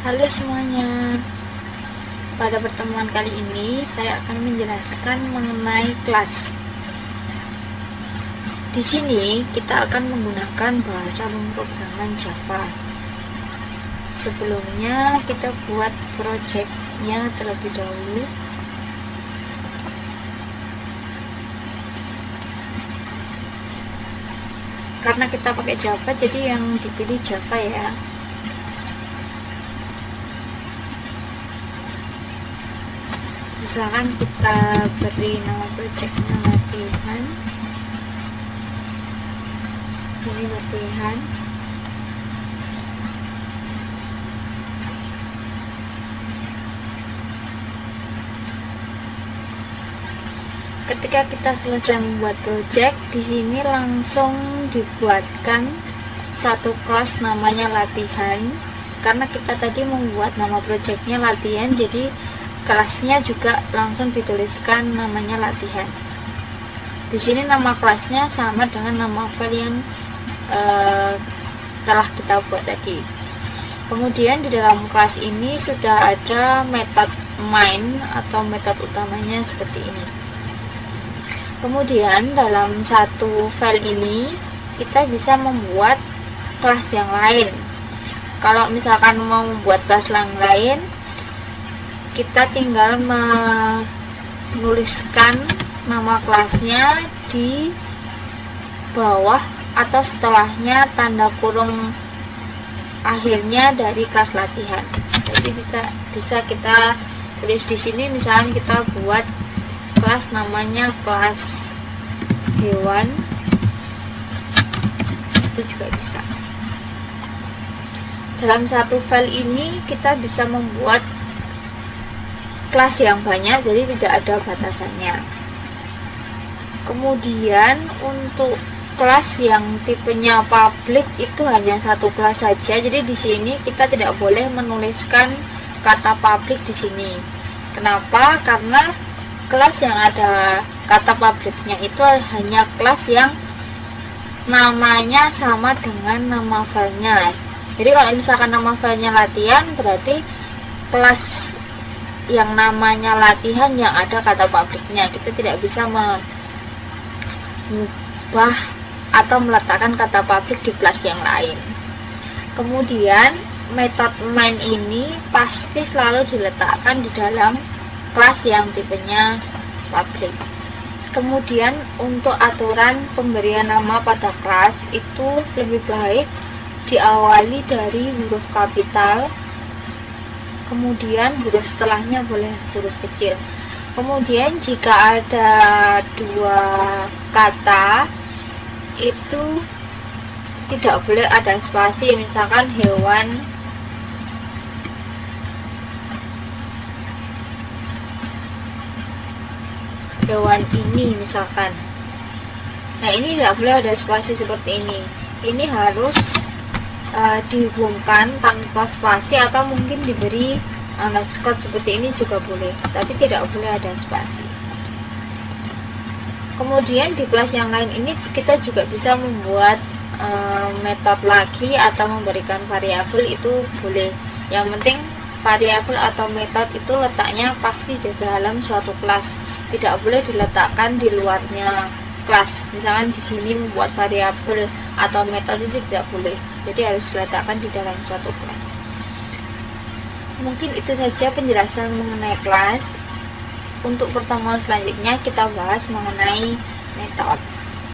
Halo semuanya, pada pertemuan kali ini saya akan menjelaskan mengenai kelas. Di sini kita akan menggunakan bahasa pemrograman Java. Sebelumnya kita buat projectnya terlebih dahulu. Karena kita pakai Java, jadi yang dipilih Java ya. Misalkan kita beri nama projectnya latihan. Ini latihan. Ketika kita selesai membuat project, di sini langsung dibuatkan satu kelas namanya latihan. Karena kita tadi membuat nama projectnya latihan, jadi kelasnya juga langsung dituliskan namanya latihan. Di sini nama kelasnya sama dengan nama file yang telah kita buat tadi. Kemudian di dalam kelas ini sudah ada metode main atau metode utamanya seperti ini. Kemudian dalam satu file ini kita bisa membuat kelas yang lain. Kalau misalkan mau membuat kelas yang lain, kita tinggal menuliskan nama kelasnya di bawah atau setelahnya tanda kurung akhirnya dari kelas latihan. Jadi bisa kita tulis di sini, misalnya kita buat kelas namanya kelas hewan, itu juga bisa. Dalam satu file ini kita bisa membuat kelas yang banyak, jadi tidak ada batasannya. Kemudian untuk kelas yang tipenya public itu hanya satu kelas saja. Jadi di sini kita tidak boleh menuliskan kata public di sini. Kenapa? Karena kelas yang ada kata publicnya itu hanya kelas yang namanya sama dengan nama filenya. Jadi kalau misalkan nama filenya latihan, berarti kelas yang namanya latihan yang ada kata publicnya. Kita tidak bisa mengubah atau meletakkan kata public di kelas yang lain. Kemudian metode main ini pasti selalu diletakkan di dalam kelas yang tipenya public. Kemudian untuk aturan pemberian nama pada kelas itu lebih baik diawali dari huruf kapital, kemudian huruf setelahnya boleh huruf kecil. Kemudian jika ada dua kata itu tidak boleh ada spasi, misalkan hewan ini misalkan. Nah, ini tidak boleh ada spasi seperti ini. Ini harus dihubungkan tanpa spasi atau mungkin diberi underscore seperti ini juga boleh, tapi tidak boleh ada spasi. Kemudian di kelas yang lain ini kita juga bisa membuat metode lagi atau memberikan variabel, itu boleh. Yang penting variabel atau metode itu letaknya pasti di dalam suatu kelas, tidak boleh diletakkan di luarnya kelas. Misalkan di sini membuat variabel atau metode itu tidak boleh, jadi harus diletakkan di dalam suatu kelas. Mungkin itu saja penjelasan mengenai kelas. Untuk pertemuan selanjutnya kita bahas mengenai metode.